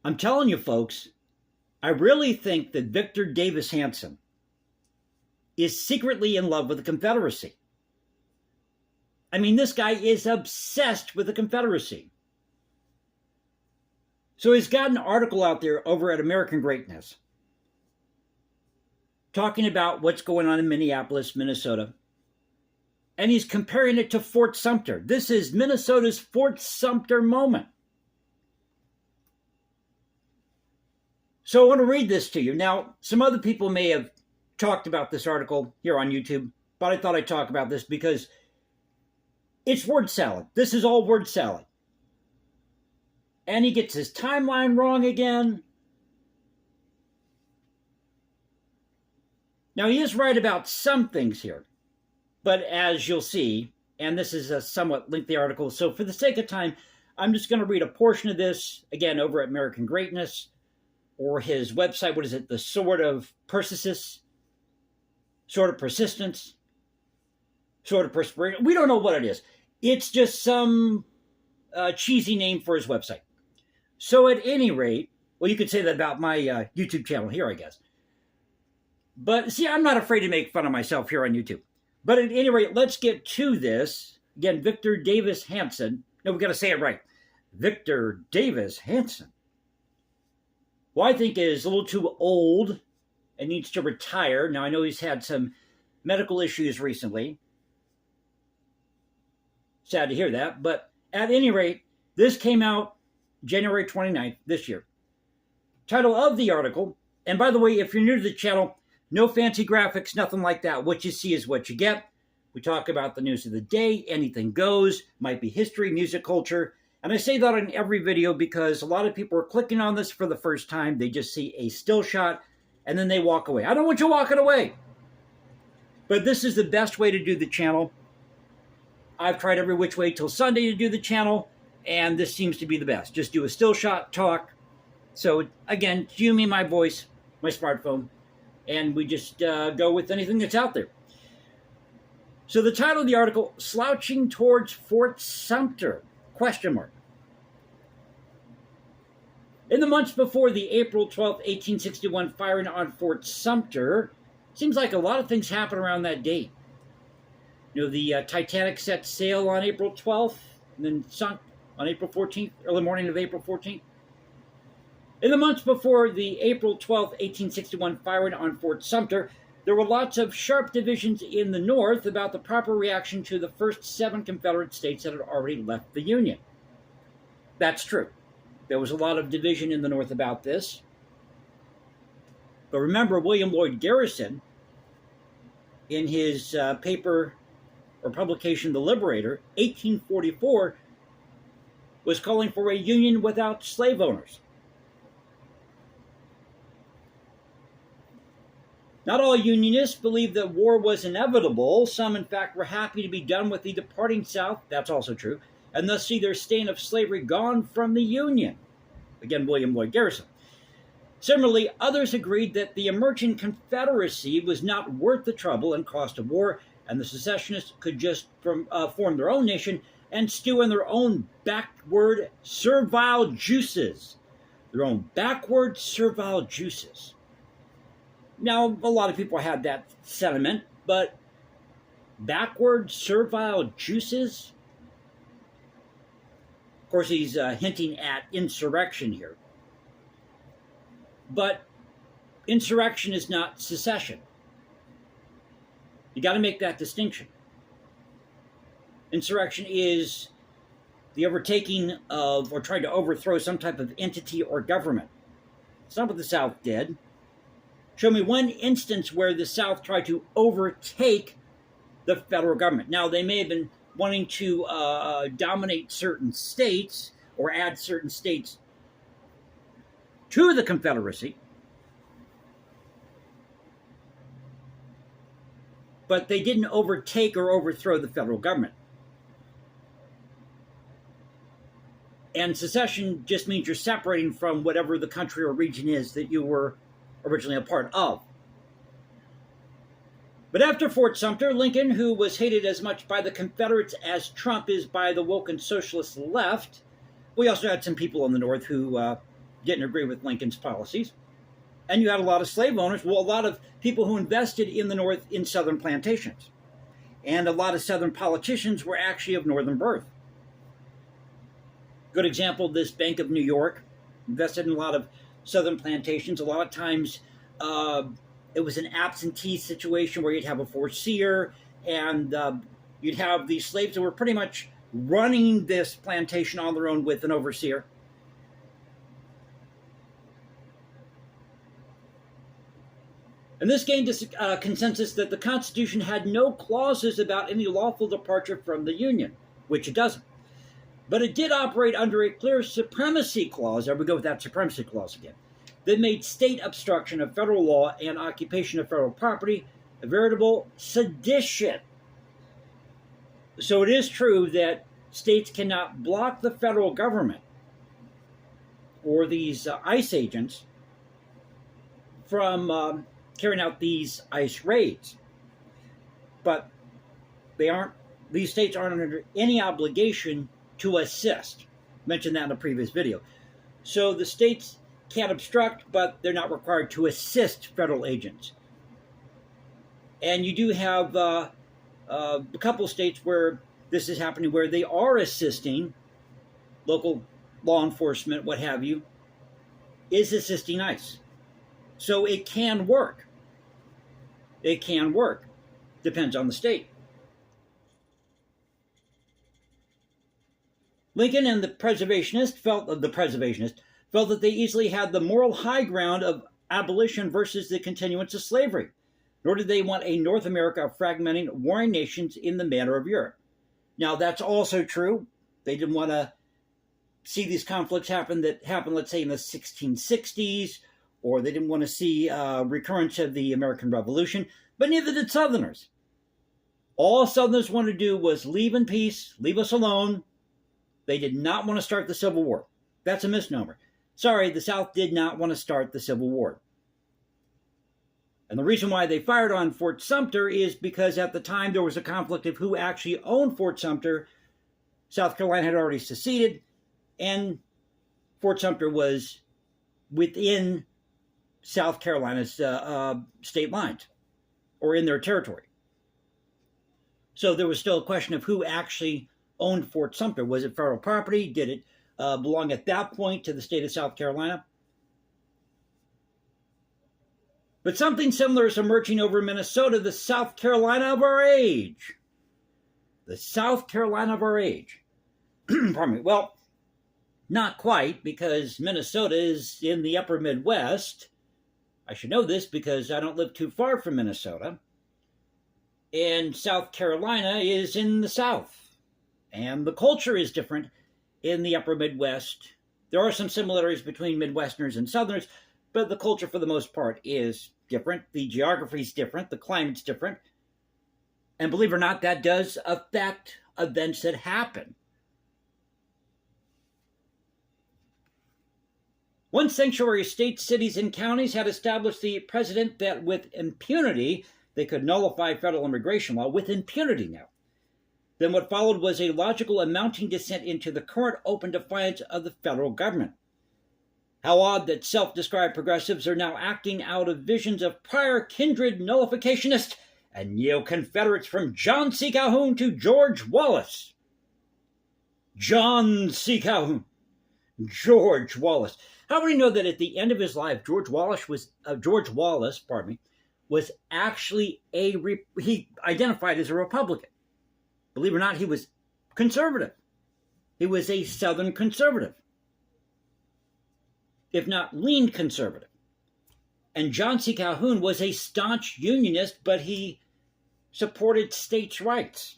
I'm telling you, folks, I really think that Victor Davis Hanson is secretly in love with the Confederacy. I mean, this guy is obsessed with the Confederacy. So he's got an article out there over at American Greatness talking about what's going on in Minneapolis, Minnesota. And he's comparing it to Fort Sumter. This is Minnesota's Fort Sumter moment. So I want to read this to you. Now, some other people may have talked about this article here on YouTube, but I thought I'd talk about this because it's word salad. This is all word salad. And he gets his timeline wrong again. Now, he is right about some things here. But as you'll see, and this is a somewhat lengthy article, so for the sake of time, I'm just going to read a portion of this, again, over at American Greatness, or his website. What is it? The Sword of Persistence? Sword of Persistence? Sword of Perspiration? We don't know what it is. It's just some cheesy name for his website. So at any rate, well, you could say that about my YouTube channel here, I guess. But see, I'm not afraid to make fun of myself here on YouTube. But at any rate, let's get to this. Again, Victor Davis Hanson. No, we got to say it right. Victor Davis Hanson. Who I think is a little too old and needs to retire. Now, I know he's had some medical issues recently. Sad to hear that. But at any rate, this came out January 29th this year. Title of the article, and by the way, if you're new to the channel, no fancy graphics, nothing like that. What you see is what you get. We talk about the news of the day, anything goes, might be history, music, culture. And I say that in every video because a lot of people are clicking on this for the first time. They just see a still shot and then they walk away. I don't want you walking away. But this is the best way to do the channel. I've tried every which way till Sunday to do the channel, and this seems to be the best. Just do a still shot, talk. So again, cue me my voice, my smartphone, and we just go with anything that's out there. So the title of the article, Slouching Towards Fort Sumter, question mark. In the months before the April 12, 1861 firing on Fort Sumter, seems like a lot of things happen around that date. You know, the Titanic set sail on April 12th and then sunk on April 14th, early morning of April 14th. In the months before the April 12, 1861 firing on Fort Sumter, there were lots of sharp divisions in the North about the proper reaction to the first 7 Confederate states that had already left the Union. That's true. There was a lot of division in the North about this. But remember, William Lloyd Garrison, in his paper or publication, The Liberator, 1844, was calling for a union without slave owners. Not all Unionists believed that war was inevitable. Some, in fact, were happy to be done with the departing South. That's also true. And thus see their stain of slavery gone from the Union. Again, William Lloyd Garrison. Similarly, others agreed that the emerging Confederacy was not worth the trouble and cost of war, and the secessionists could just form their own nation and stew in their own backward servile juices. Their own backward servile juices. Now, a lot of people had that sentiment, but backward servile juices? Of course, he's hinting at insurrection here. But insurrection is not secession. You got to make that distinction. Insurrection is the overtaking of or trying to overthrow some type of entity or government. It's not what the South did. Show me one instance where the South tried to overtake the federal government. Now, they may have been wanting to dominate certain states or add certain states to the Confederacy, but they didn't overtake or overthrow the federal government. And secession just means you're separating from whatever the country or region is that you were originally a part of. But after Fort Sumter, Lincoln, who was hated as much by the Confederates as Trump is by the woke and socialist left, we also had some people in the North who didn't agree with Lincoln's policies. And you had a lot of slave owners, well, a lot of people who invested in the North in Southern plantations. And a lot of Southern politicians were actually of Northern birth. Good example, this Bank of New York invested in a lot of Southern plantations. A lot of times it was an absentee situation where you'd have a foreseer, and you'd have these slaves that were pretty much running this plantation on their own with an overseer. And this gained a consensus that the Constitution had no clauses about any lawful departure from the Union, which it doesn't. But it did operate under a clear supremacy clause, there we go with that supremacy clause again, that made state obstruction of federal law and occupation of federal property a veritable sedition. So it is true that states cannot block the federal government or these ICE agents from carrying out these ICE raids. But these states aren't under any obligation to assist. I mentioned that in a previous video. So the states can't obstruct, but they're not required to assist federal agents. And you do have a couple states where this is happening, where they are assisting local law enforcement, what have you, is assisting ICE. So it can work. It can work. Depends on the state. Lincoln and the preservationists felt that they easily had the moral high ground of abolition versus the continuance of slavery, nor did they want a North America of fragmenting warring nations in the manner of Europe. Now, that's also true. They didn't want to see these conflicts happen, let's say, in the 1660s, or they didn't want to see recurrence of the American Revolution, but neither did Southerners. All Southerners wanted to do was leave in peace, leave us alone. They did not want to start the Civil War. That's a misnomer. Sorry, the South did not want to start the Civil War. And the reason why they fired on Fort Sumter is because at the time there was a conflict of who actually owned Fort Sumter. South Carolina had already seceded, and Fort Sumter was within South Carolina's state lines, or in their territory. So there was still a question of who actually owned Fort Sumter. Was it federal property? Did it belong at that point to the state of South Carolina? But something similar is emerging over Minnesota, the South Carolina of our age. The South Carolina of our age. Pardon me. Well, not quite, because Minnesota is in the upper Midwest. I should know this because I don't live too far from Minnesota. And South Carolina is in the South. And the culture is different in the upper Midwest. There are some similarities between Midwesterners and Southerners, but the culture for the most part is different. The geography is different. The climate's different. And believe it or not, that does affect events that happen. Once sanctuary states, cities, and counties had established the precedent that with impunity, they could nullify federal immigration law with impunity now. Then what followed was a logical and mounting descent into the current open defiance of the federal government. How odd that self-described progressives are now acting out of visions of prior kindred nullificationists and neo-Confederates from John C. Calhoun to George Wallace. John C. Calhoun. George Wallace. How many know that at the end of his life, George Wallace was actually he identified as a Republican. Believe it or not, he was conservative. He was a Southern conservative, if not lean conservative. And John C. Calhoun was a staunch unionist, but he supported states' rights.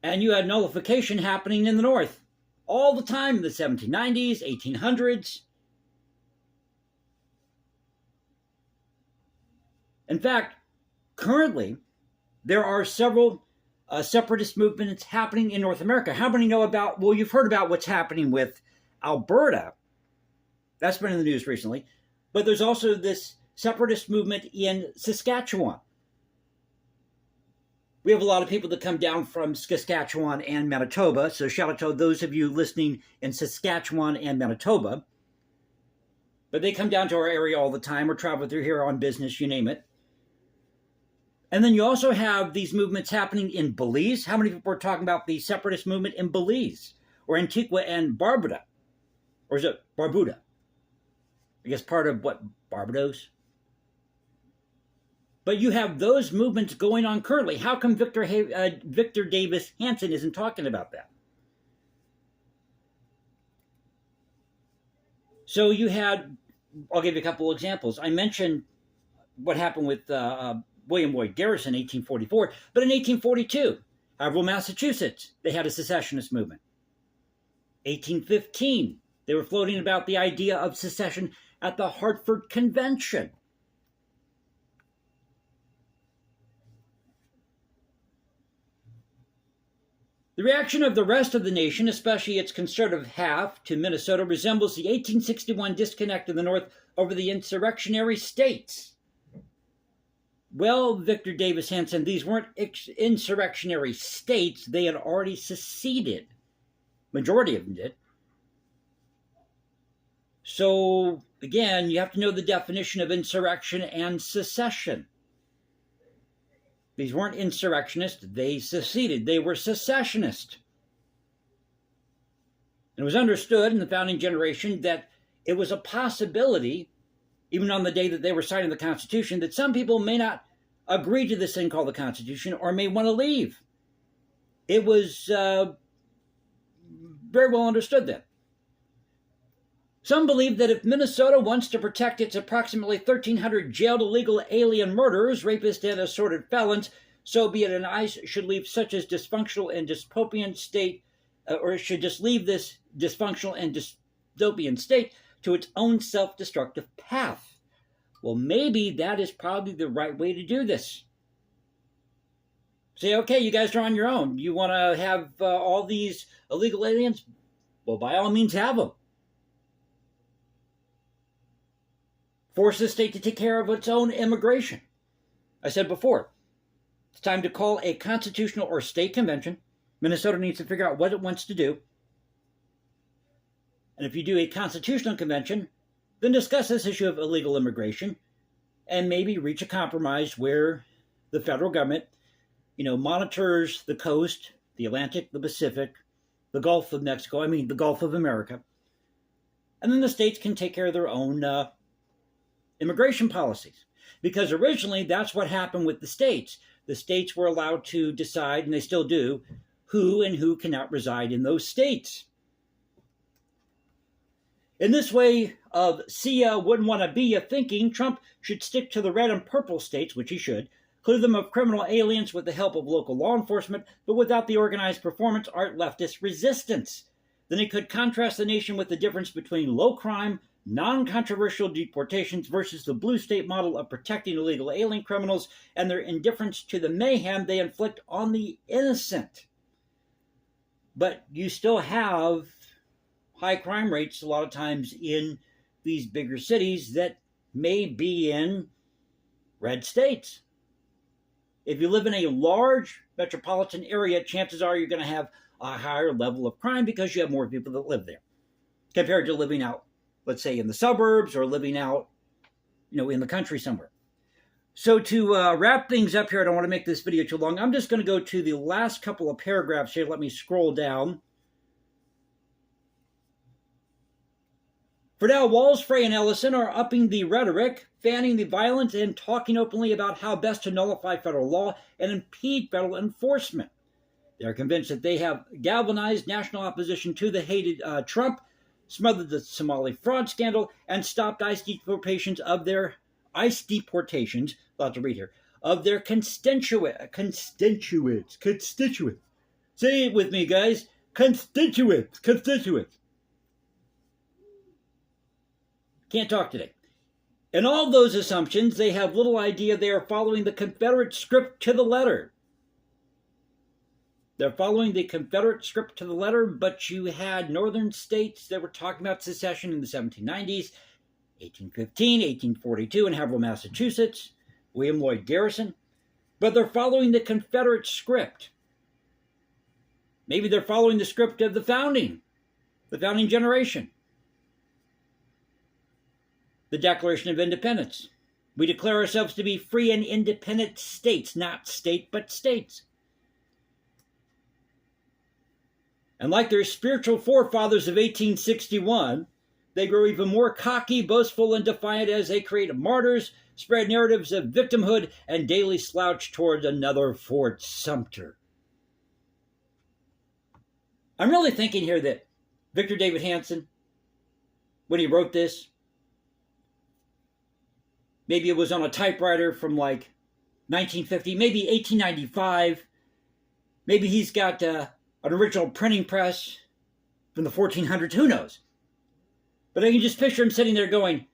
And you had nullification happening in the North all the time in the 1790s, 1800s. In fact, currently, there are several separatist movements happening in North America. How many know about, well, you've heard about what's happening with Alberta. That's been in the news recently. But there's also this separatist movement in Saskatchewan. We have a lot of people that come down from Saskatchewan and Manitoba, so shout out to those of you listening in Saskatchewan and Manitoba. But they come down to our area all the time or travel through here on business, you name it. And then you also have these movements happening in Belize. How many people are talking about the separatist movement in Belize or Antigua and Barbuda? Or is it Barbuda? I guess part of what, Barbados? But you have those movements going on currently. How come Victor Davis Hanson isn't talking about that? So you had, I'll give you a couple examples. I mentioned what happened with William Lloyd Garrison in 1844, but in 1842, Haverhill, Massachusetts, they had a secessionist movement. 1815, they were floating about the idea of secession at the Hartford Convention. The reaction of the rest of the nation, especially its conservative half to Minnesota, resembles the 1861 disconnect in the North over the insurrectionary states. Well, Victor Davis Hanson, these weren't insurrectionary states. They had already seceded. Majority of them did. So, again, you have to know the definition of insurrection and secession. These weren't insurrectionists, they seceded. They were secessionists. And it was understood in the founding generation that it was a possibility, even on the day that they were signing the Constitution, that some people may not agree to this thing called the Constitution or may want to leave. It was very well understood then. Some believe that if Minnesota wants to protect its approximately 1,300 jailed illegal alien murderers, rapists, and assorted felons, so be it, and ICE should leave such a dysfunctional and dystopian state, or it should just leave this dysfunctional and dystopian state to its own self-destructive path. Well, maybe that is probably the right way to do this. Say, okay, you guys are on your own. You want to have all these illegal aliens? Well, by all means, have them. Force the state to take care of its own immigration. I said before, it's time to call a constitutional or state convention. Minnesota needs to figure out what it wants to do. And if you do a constitutional convention, then discuss this issue of illegal immigration and maybe reach a compromise where the federal government, monitors the coast, the Atlantic, the Pacific, the Gulf of Mexico, the Gulf of America. And then the states can take care of their own immigration policies. Because originally, that's what happened with the states. The states were allowed to decide, and they still do, who and who cannot reside in those states. In this way of see ya, wouldn't want to be ya thinking, Trump should stick to the red and purple states, which he should, clear them of criminal aliens with the help of local law enforcement, but without the organized performance art leftist resistance. Then he could contrast the nation with the difference between low crime, non-controversial deportations versus the blue state model of protecting illegal alien criminals and their indifference to the mayhem they inflict on the innocent. But you still have high crime rates a lot of times in these bigger cities that may be in red states. If you live in a large metropolitan area, chances are you're going to have a higher level of crime because you have more people that live there compared to living out, let's say, in the suburbs or living out, in the country somewhere. So to wrap things up here, I don't want to make this video too long. I'm just going to go to the last couple of paragraphs here. Let me scroll down. For now, Walls, Frey, and Ellison are upping the rhetoric, fanning the violence, and talking openly about how best to nullify federal law and impede federal enforcement. They are convinced that they have galvanized national opposition to the hated Trump, smothered the Somali fraud scandal, and stopped ICE deportations, of their constituents. Say it with me, guys. Constituents. Can't talk today. In all those assumptions, they have little idea they are following the Confederate script to the letter. They're following the Confederate script to the letter, but you had northern states that were talking about secession in the 1790s, 1815, 1842 in Haverhill, Massachusetts, William Lloyd Garrison. but they're following the Confederate script. Maybe they're following the script of the founding generation. The Declaration of Independence. We declare ourselves to be free and independent states, not state, but states. And like their spiritual forefathers of 1861, they grow even more cocky, boastful, and defiant as they create martyrs, spread narratives of victimhood, and daily slouch toward another Fort Sumter. I'm really thinking here that Victor David Hanson, when he wrote this, maybe it was on a typewriter from like 1950, maybe 1895. Maybe he's got an original printing press from the 1400s. Who knows? But I can just picture him sitting there going,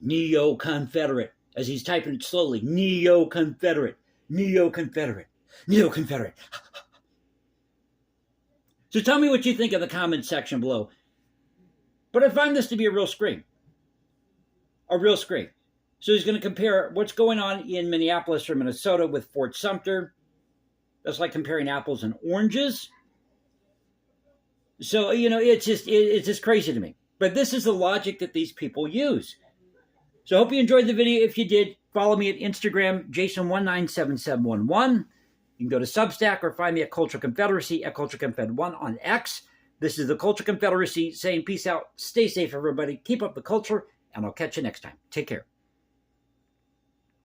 Neo-Confederate, as he's typing it slowly. Neo-Confederate, Neo-Confederate, Neo-Confederate. So tell me what you think in the comments section below. But I find this to be a real scream. A real scream. So he's going to compare what's going on in Minneapolis or Minnesota with Fort Sumter. That's like comparing apples and oranges. So, it's just crazy to me. But this is the logic that these people use. So I hope you enjoyed the video. If you did, follow me at Instagram, Jason197711. You can go to Substack or find me at Culture Confederacy at CultureConfed1 on X. This is the Culture Confederacy saying peace out. Stay safe, everybody. Keep up the culture, and I'll catch you next time. Take care.